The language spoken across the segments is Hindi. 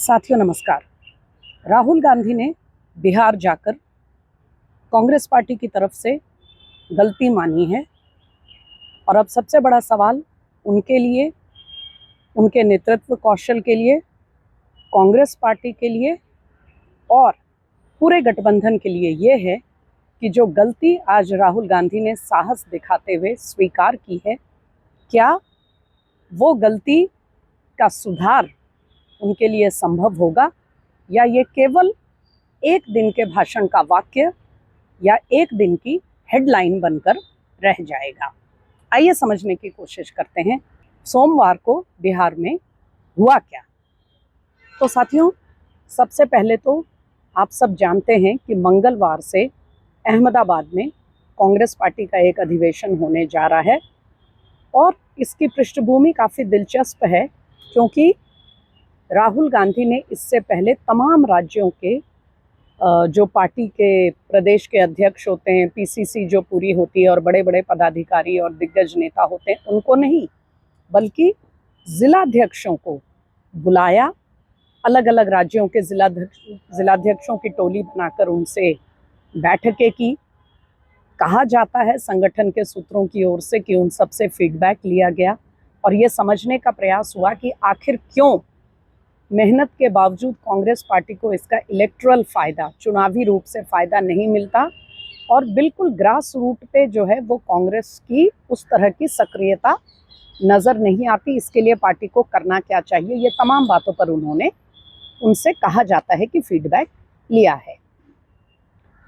साथियों नमस्कार। राहुल गांधी ने बिहार जाकर कांग्रेस पार्टी की तरफ से गलती मानी है और अब सबसे बड़ा सवाल उनके लिए, उनके नेतृत्व कौशल के लिए, कांग्रेस पार्टी के लिए और पूरे गठबंधन के लिए ये है कि जो गलती आज राहुल गांधी ने साहस दिखाते हुए स्वीकार की है, क्या वो गलती का सुधार उनके लिए संभव होगा या ये केवल एक दिन के भाषण का वाक्य या एक दिन की हेडलाइन बनकर रह जाएगा। आइए समझने की कोशिश करते हैं सोमवार को बिहार में हुआ क्या। तो साथियों, सबसे पहले तो आप सब जानते हैं कि मंगलवार से अहमदाबाद में कांग्रेस पार्टी का एक अधिवेशन होने जा रहा है और इसकी पृष्ठभूमि काफ़ी दिलचस्प है क्योंकि राहुल गांधी ने इससे पहले तमाम राज्यों के जो पार्टी के प्रदेश के अध्यक्ष होते हैं, पीसीसी जो पूरी होती है और बड़े बड़े पदाधिकारी और दिग्गज नेता होते हैं, उनको नहीं बल्कि जिलाध्यक्षों को बुलाया। अलग अलग राज्यों के जिलाध्यक्षों की टोली बनाकर उनसे बैठकें की। कहा जाता है संगठन के सूत्रों की ओर से कि उन सबसे फीडबैक लिया गया और ये समझने का प्रयास हुआ कि आखिर क्यों मेहनत के बावजूद कांग्रेस पार्टी को इसका इलेक्टोरल फ़ायदा, चुनावी रूप से फ़ायदा नहीं मिलता और बिल्कुल ग्रास रूट पे जो है वो कांग्रेस की उस तरह की सक्रियता नज़र नहीं आती। इसके लिए पार्टी को करना क्या चाहिए, ये तमाम बातों पर उन्होंने उनसे कहा जाता है कि फीडबैक लिया है।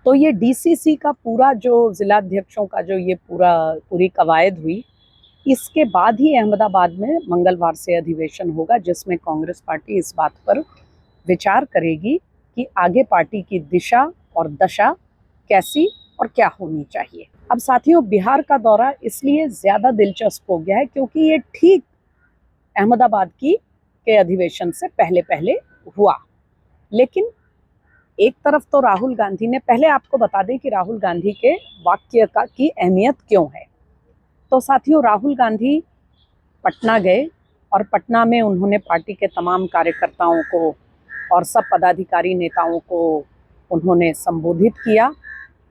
तो ये डीसीसी का पूरा जो जिलाध्यक्षों का जो ये पूरी कवायद हुई, इसके बाद ही अहमदाबाद में मंगलवार से अधिवेशन होगा जिसमें कांग्रेस पार्टी इस बात पर विचार करेगी कि आगे पार्टी की दिशा और दशा कैसी और क्या होनी चाहिए। अब साथियों, बिहार का दौरा इसलिए ज़्यादा दिलचस्प हो गया है क्योंकि ये ठीक अहमदाबाद के अधिवेशन से पहले हुआ। लेकिन एक तरफ तो राहुल गांधी ने, पहले आपको बता दें कि राहुल गांधी के वाक्य की अहमियत क्यों है। तो साथियों, राहुल गांधी पटना गए और पटना में उन्होंने पार्टी के तमाम कार्यकर्ताओं को और सब पदाधिकारी नेताओं को उन्होंने संबोधित किया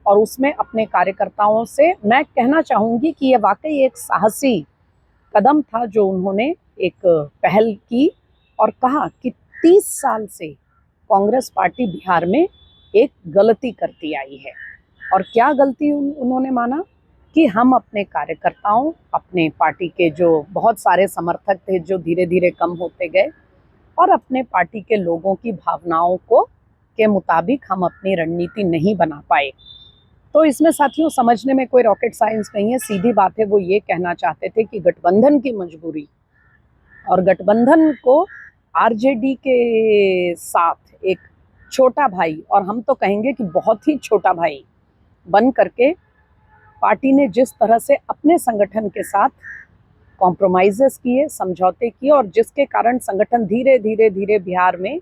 और उसमें अपने कार्यकर्ताओं से मैं कहना चाहूँगी कि ये वाकई एक साहसी कदम था जो उन्होंने एक पहल की और कहा कि 30 साल से कांग्रेस पार्टी बिहार में एक गलती करती आई है। और क्या गलती उन्होंने माना कि हम अपने कार्यकर्ताओं, अपने पार्टी के जो बहुत सारे समर्थक थे जो धीरे धीरे कम होते गए और अपने पार्टी के लोगों की भावनाओं के मुताबिक हम अपनी रणनीति नहीं बना पाए। तो इसमें साथियों समझने में कोई रॉकेट साइंस नहीं है, सीधी बात है। वो ये कहना चाहते थे कि गठबंधन की मजबूरी और गठबंधन को आरजेडी के साथ एक छोटा भाई, और हम तो कहेंगे कि बहुत ही छोटा भाई बन करके पार्टी ने जिस तरह से अपने संगठन के साथ कॉम्प्रोमाइज़ेस किए, समझौते किए और जिसके कारण संगठन धीरे धीरे बिहार में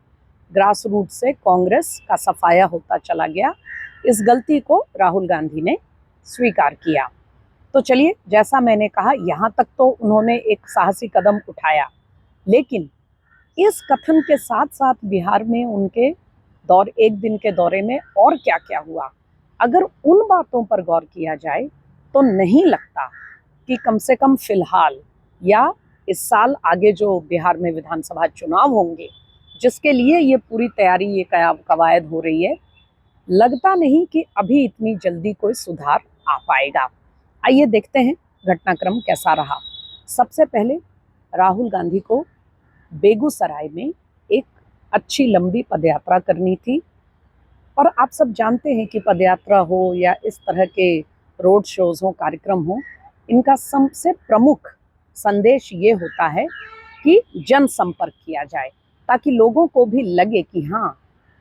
ग्रास रूट से कांग्रेस का सफाया होता चला गया, इस गलती को राहुल गांधी ने स्वीकार किया। तो चलिए, जैसा मैंने कहा, यहाँ तक तो उन्होंने एक साहसी कदम उठाया, लेकिन इस कथन के साथ साथ बिहार में उनके एक दिन के दौरे में और क्या क्या हुआ, अगर उन बातों पर गौर किया जाए तो नहीं लगता कि कम से कम फिलहाल या इस साल आगे जो बिहार में विधानसभा चुनाव होंगे जिसके लिए ये पूरी तैयारी, ये कवायद हो रही है, लगता नहीं कि अभी इतनी जल्दी कोई सुधार आ पाएगा। आइए देखते हैं घटनाक्रम कैसा रहा। सबसे पहले राहुल गांधी को बेगूसराय में एक अच्छी लंबी पदयात्रा करनी थी और आप सब जानते हैं कि पदयात्रा हो या इस तरह के रोड शोज हो, कार्यक्रम हो, इनका सबसे प्रमुख संदेश ये होता है कि जनसंपर्क किया जाए ताकि लोगों को भी लगे कि हाँ,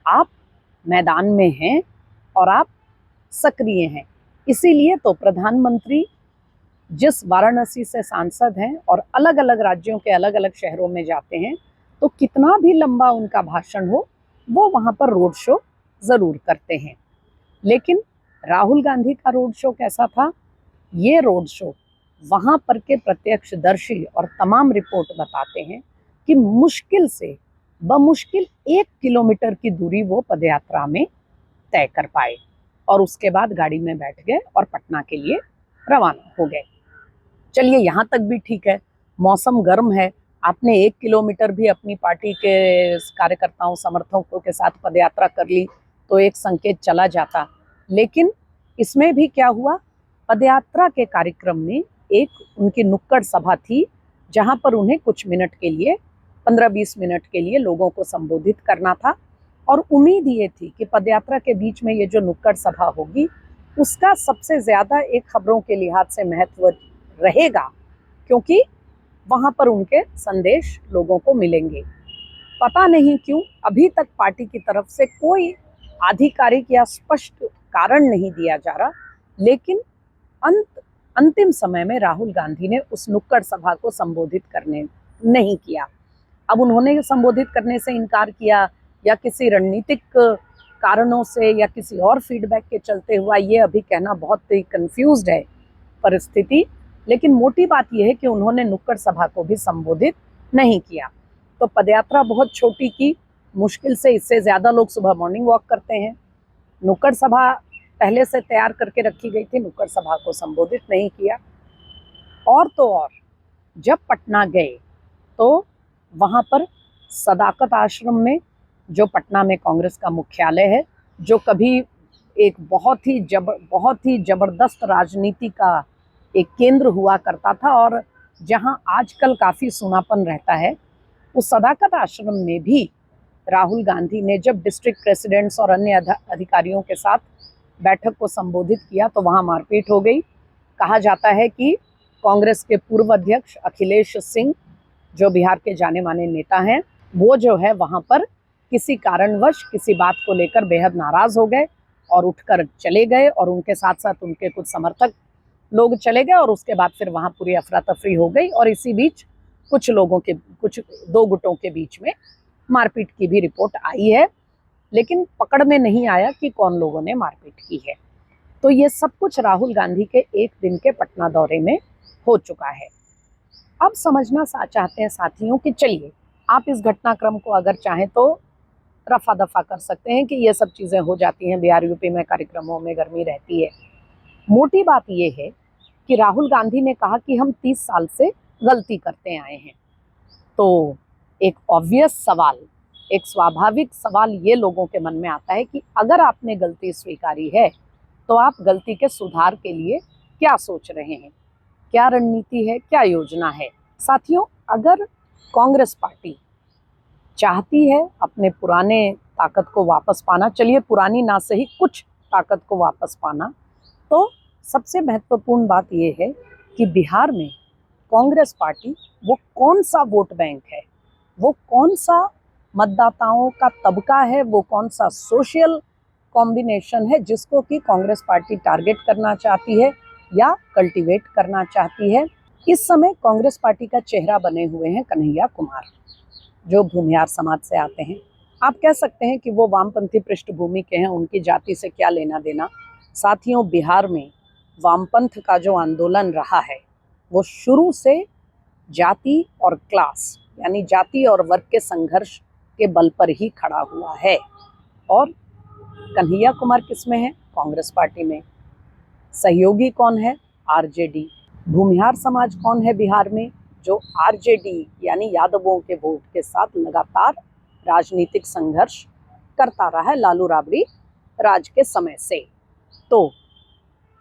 आप मैदान में हैं और आप सक्रिय हैं। इसीलिए तो प्रधानमंत्री जिस वाराणसी से सांसद हैं और अलग अलग राज्यों के अलग अलग शहरों में जाते हैं, तो कितना भी लंबा उनका भाषण हो, वो वहाँ पर रोड शो ज़रूर करते हैं। लेकिन राहुल गांधी का रोड शो कैसा था? ये रोड शो वहाँ पर के प्रत्यक्षदर्शी और तमाम रिपोर्ट बताते हैं कि मुश्किल से बमुश्किल 1 किलोमीटर की दूरी वो पदयात्रा में तय कर पाए और उसके बाद गाड़ी में बैठ गए और पटना के लिए रवाना हो गए। चलिए यहाँ तक भी ठीक है, मौसम गर्म है, आपने 1 किलोमीटर भी अपनी पार्टी के कार्यकर्ताओं समर्थकों के साथ पदयात्रा कर ली तो एक संकेत चला जाता। लेकिन इसमें भी क्या हुआ, पदयात्रा के कार्यक्रम में एक उनकी नुक्कड़ सभा थी जहां पर उन्हें कुछ मिनट के लिए 15-20 मिनट के लिए लोगों को संबोधित करना था और उम्मीद ये थी कि पदयात्रा के बीच में ये जो नुक्कड़ सभा होगी उसका सबसे ज्यादा एक खबरों के लिहाज से महत्व रहेगा, क्योंकि वहां पर उनके संदेश लोगों को मिलेंगे। पता नहीं क्यों अभी तक पार्टी की तरफ से कोई आधिकारिक या स्पष्ट कारण नहीं दिया जा रहा, लेकिन अंतिम समय में राहुल गांधी ने उस नुक्कड़ सभा को संबोधित करने नहीं किया। अब उन्होंने संबोधित करने से इनकार किया या किसी रणनीतिक कारणों से या किसी और फीडबैक के चलते हुआ, ये अभी कहना बहुत ही कंफ्यूज्ड है परिस्थिति। लेकिन मोटी बात यह है कि उन्होंने नुक्कड़ सभा को भी संबोधित नहीं किया। तो पदयात्रा बहुत छोटी की, मुश्किल से इससे ज्यादा लोग सुबह मॉर्निंग वॉक करते हैं। नुक्कड़ सभा पहले से तैयार करके रखी गई थी, नुक्कड़ सभा को संबोधित नहीं किया। और तो और जब पटना गए तो वहां पर सदाकत आश्रम में, जो पटना में कांग्रेस का मुख्यालय है, जो कभी एक बहुत ही जबरदस्त राजनीति का एक केंद्र हुआ करता था और जहां आजकल काफी सुनापन रहता है, उस सदाकत आश्रम में भी राहुल गांधी ने जब डिस्ट्रिक्ट प्रेसिडेंट्स और अन्य अधिकारियों के साथ बैठक को संबोधित किया तो वहां मारपीट हो गई। कहा जाता है कि कांग्रेस के पूर्व अध्यक्ष अखिलेश सिंह, जो बिहार के जाने माने नेता हैं, वो जो है वहां पर किसी कारणवश किसी बात को लेकर बेहद नाराज हो गए और उठकर चले गए और उनके साथ साथ उनके कुछ समर्थक लोग चले गए और उसके बाद फिर वहां पूरी अफरा तफरी हो गई और इसी बीच कुछ दो गुटों के बीच में मारपीट की भी रिपोर्ट आई है, लेकिन पकड़ में नहीं आया कि कौन लोगों ने मारपीट की है। तो ये सब कुछ राहुल गांधी के एक दिन के पटना दौरे में हो चुका है। अब समझना चाहते हैं साथियों कि चलिए आप इस घटनाक्रम को अगर चाहें तो रफा दफा कर सकते हैं कि ये सब चीजें हो जाती हैं, बिहार यूपी में कार्यक्रमों में गर्मी रहती है। मोटी बात ये है कि राहुल गांधी ने कहा कि हम 30 साल से गलती करते आए हैं। तो एक ऑब्वियस सवाल, एक स्वाभाविक सवाल ये लोगों के मन में आता है कि अगर आपने गलती स्वीकारी है तो आप गलती के सुधार के लिए क्या सोच रहे हैं, क्या रणनीति है, क्या योजना है। साथियों, अगर कांग्रेस पार्टी चाहती है अपने पुराने ताकत को वापस पाना, चलिए पुरानी ना सही कुछ ताकत को वापस पाना, तो सबसे महत्वपूर्ण बात यह है कि बिहार में कांग्रेस पार्टी वो कौन सा वोट बैंक है, वो कौन सा मतदाताओं का तबका है, वो कौन सा सोशल कॉम्बिनेशन है जिसको कि कांग्रेस पार्टी टारगेट करना चाहती है या कल्टीवेट करना चाहती है। इस समय कांग्रेस पार्टी का चेहरा बने हुए हैं कन्हैया कुमार, जो भूमिहार समाज से आते हैं। आप कह सकते हैं कि वो वामपंथी पृष्ठभूमि के हैं, उनकी जाति से क्या लेना देना। साथियों, बिहार में वामपंथ का जो आंदोलन रहा है वो शुरू से जाति और क्लास यानी जाति और वर्ग के संघर्ष के बल पर ही खड़ा हुआ है। और कन्हैया कुमार किस में है? कांग्रेस पार्टी में। सहयोगी कौन है? आरजेडी। भूमिहार समाज कौन है बिहार में? जो आरजेडी यानी यादवों के वोट के साथ लगातार राजनीतिक संघर्ष करता रहा है लालू राबड़ी राज के समय से। तो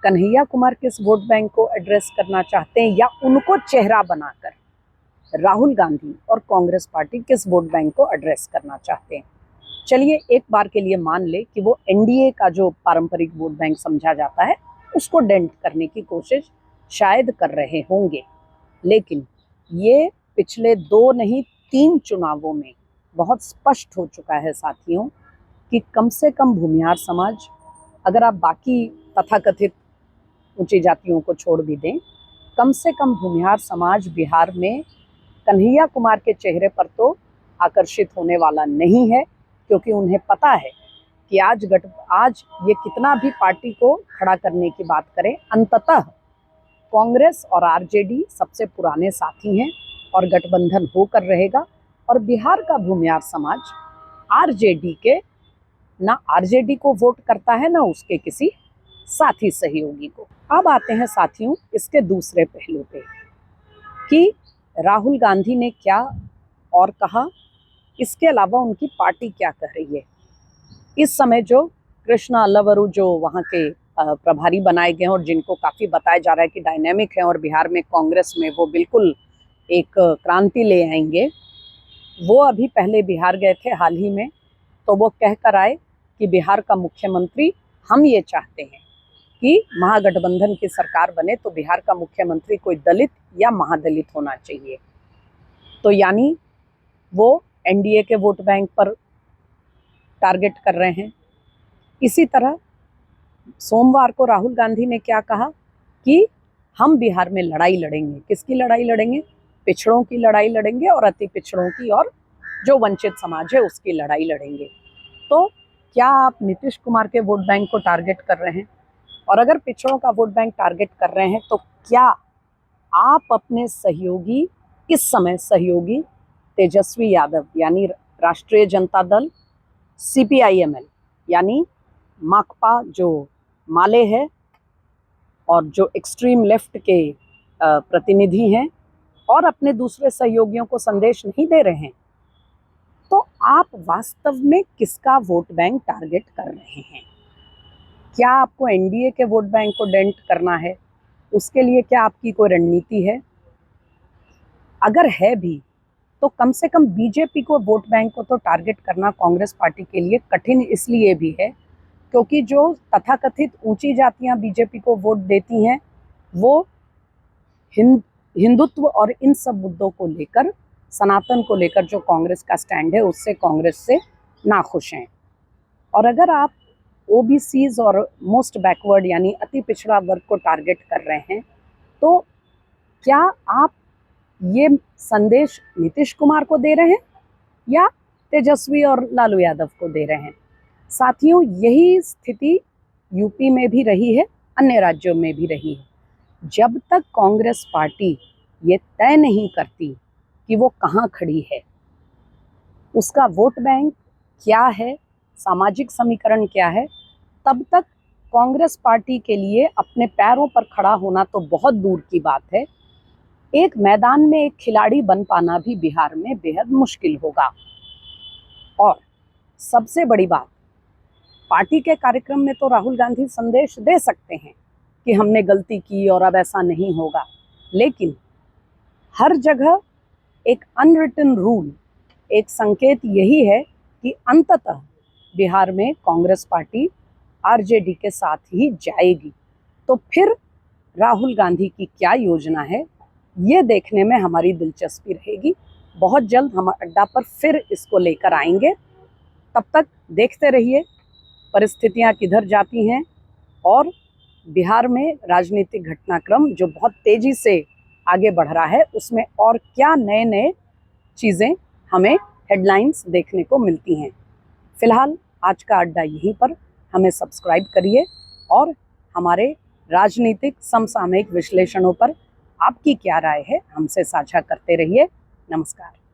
कन्हैया कुमार किस वोट बैंक को एड्रेस करना चाहते हैं या उनको चेहरा बनाकर राहुल गांधी और कांग्रेस पार्टी किस वोट बैंक को एड्रेस करना चाहते हैं? चलिए एक बार के लिए मान ले कि वो एनडीए का जो पारंपरिक वोट बैंक समझा जाता है उसको डेंट करने की कोशिश शायद कर रहे होंगे, लेकिन ये पिछले 2 नहीं 3 चुनावों में बहुत स्पष्ट हो चुका है साथियों कि कम से कम भूमिहार समाज, अगर आप बाकी तथाकथित ऊंची जातियों को छोड़ भी दें, कम से कम भूमिहार समाज बिहार में कन्हैया कुमार के चेहरे पर तो आकर्षित होने वाला नहीं है, क्योंकि उन्हें पता है कि आज ये कितना भी पार्टी को खड़ा करने की बात करें, अंततः कांग्रेस और आरजेडी सबसे पुराने साथी हैं और गठबंधन होकर रहेगा। और बिहार का भूमियार समाज आरजेडी के ना आरजेडी को वोट करता है ना उसके किसी साथी सहयोगी को। अब आते हैं साथियों इसके दूसरे पहलू पे कि राहुल गांधी ने क्या और कहा, इसके अलावा उनकी पार्टी क्या कह रही है। इस समय जो कृष्णा अल्लावरू जो वहाँ के प्रभारी बनाए गए हैं और जिनको काफ़ी बताया जा रहा है कि डायनेमिक है और बिहार में कांग्रेस में वो बिल्कुल एक क्रांति ले आएंगे, वो अभी पहले बिहार गए थे हाल ही में, तो वो कह कर आए कि बिहार का मुख्यमंत्री हम ये चाहते हैं कि महागठबंधन की सरकार बने तो बिहार का मुख्यमंत्री कोई दलित या महादलित होना चाहिए। तो यानी वो एनडीए के वोट बैंक पर टारगेट कर रहे हैं। इसी तरह सोमवार को राहुल गांधी ने क्या कहा कि हम बिहार में लड़ाई लड़ेंगे। किसकी लड़ाई लड़ेंगे? पिछड़ों की लड़ाई लड़ेंगे और अति पिछड़ों की और जो वंचित समाज है उसकी लड़ाई लड़ेंगे। तो क्या आप नीतीश कुमार के वोट बैंक को टारगेट कर रहे हैं? और अगर पिछड़ों का वोट बैंक टारगेट कर रहे हैं तो क्या आप अपने सहयोगी, इस समय सहयोगी तेजस्वी यादव यानी राष्ट्रीय जनता दल, CPIML यानी माकपा जो माले है और जो एक्सट्रीम लेफ्ट के प्रतिनिधि हैं, और अपने दूसरे सहयोगियों को संदेश नहीं दे रहे हैं, तो आप वास्तव में किसका वोट बैंक टारगेट कर रहे हैं? क्या आपको एनडीए के वोट बैंक को डेंट करना है? उसके लिए क्या आपकी कोई रणनीति है? अगर है भी तो कम से कम बीजेपी को वोट बैंक को तो टारगेट करना कांग्रेस पार्टी के लिए कठिन इसलिए भी है क्योंकि जो तथाकथित ऊंची जातियां बीजेपी को वोट देती हैं वो हिंदुत्व और इन सब मुद्दों को लेकर, सनातन को लेकर जो कांग्रेस का स्टैंड है उससे कांग्रेस से नाखुश हैं। और अगर आप ओबीसीज और मोस्ट बैकवर्ड यानी अति पिछड़ा वर्ग को टारगेट कर रहे हैं तो क्या आप ये संदेश नीतीश कुमार को दे रहे हैं या तेजस्वी और लालू यादव को दे रहे हैं? साथियों, यही स्थिति यूपी में भी रही है, अन्य राज्यों में भी रही है। जब तक कांग्रेस पार्टी ये तय नहीं करती कि वो कहाँ खड़ी है, उसका वोट बैंक क्या है, सामाजिक समीकरण क्या है, तब तक कांग्रेस पार्टी के लिए अपने पैरों पर खड़ा होना तो बहुत दूर की बात है, एक मैदान में एक खिलाड़ी बन पाना भी बिहार में बेहद मुश्किल होगा। और सबसे बड़ी बात, पार्टी के कार्यक्रम में तो राहुल गांधी संदेश दे सकते हैं कि हमने गलती की और अब ऐसा नहीं होगा, लेकिन हर जगह एक अनरिटन रूल, एक संकेत यही है कि अंततः बिहार में कांग्रेस पार्टी आरजेडी के साथ ही जाएगी। तो फिर राहुल गांधी की क्या योजना है ये देखने में हमारी दिलचस्पी रहेगी। बहुत जल्द हम अड्डा पर फिर इसको लेकर आएंगे। तब तक देखते रहिए परिस्थितियां किधर जाती हैं और बिहार में राजनीतिक घटनाक्रम जो बहुत तेजी से आगे बढ़ रहा है उसमें और क्या नए नए चीज़ें हमें हेडलाइंस देखने को मिलती हैं। फिलहाल आज का अड्डा यहीं पर, हमें सब्सक्राइब करिए और हमारे राजनीतिक समसामयिक विश्लेषणों पर आपकी क्या राय है हमसे साझा करते रहिए। नमस्कार।